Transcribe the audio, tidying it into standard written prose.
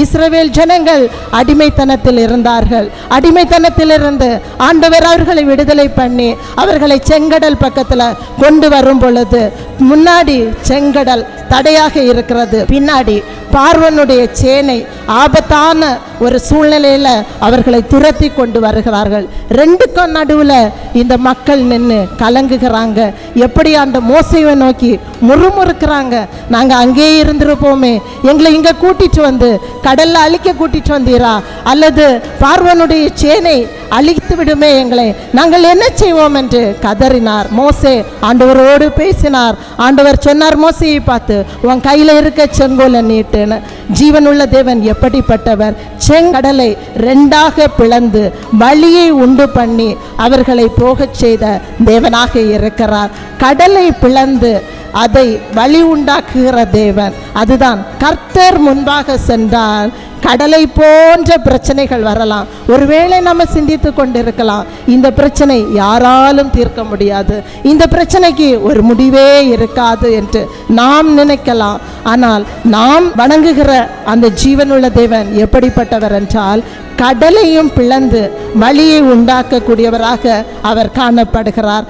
இஸ்ரவேல் ஜனங்கள் அடிமைத்தனத்தில் இருந்தார்கள். அடிமைத்தனத்திலிருந்து ஆண்டவர் அவர்களை விடுதலை பண்ணி அவர்களை செங்கடல் பக்கத்தில் கொண்டு வரும் பொழுது முன்னாடி செங்கடல் தடையாக இருக்கிறது, பின்னாடி பார்வனுடைய சேனை ஆபத்தான ஒரு சூழ்நிலையில அவர்களை துரத்தி கொண்டு வருகிறார்கள். ரெண்டுக்கும் நடுவில் இந்த மக்கள் நின்று கலங்குகிறாங்க. எப்படி அந்த மோசேயை நோக்கி முறுமுறுக்கிறாங்க, நாங்கள் அங்கேயே இருந்திருப்போமே, எங்களை இங்கே கூட்டிட்டு வந்து கடல்ல அழிக்க கூட்டிட்டு வந்தீரா, அல்லது பார்வனுடைய சேனை அழித்து விடுமே எங்களை, நாங்கள் என்ன செய்வோம் என்று கதறினார். மோசே ஆண்டவரோடு பேசினார். ஆண்டவர் சொன்னார் மோசேயை பார்த்து, உன் கையில் இருக்க செங்கோலை நீட்டுன்னு. ஜீவனுள்ள தேவன் எப்படிப்பட்டவர், செங்கடலை ரெண்டாக பிளந்து வழியை உண்டு பண்ணி அவர்களை போகச் செய்த தேவனாக இருக்கிறார். கடலை பிளந்து அதை வழி உண்டாக்குகிற தேவன். அதுதான் கர்த்தர் முன்பாக சென்றால் கடலை போன்ற பிரச்சனைகள் வரலாம். ஒருவேளை நம்ம சிந்தித்து கொண்டிருக்கலாம், இந்த பிரச்சனை யாராலும் தீர்க்க முடியாது, இந்த பிரச்சனைக்கு ஒரு முடிவே இருக்காது என்று நாம் நினைக்கலாம். ஆனால் நாம் வணங்குகிற அந்த ஜீவனுள்ள தேவன் எப்படிப்பட்டவர் என்றால், கடலையும் பிளந்து வழியை உண்டாக்கக்கூடியவராக அவர் காணப்படுகிறார்.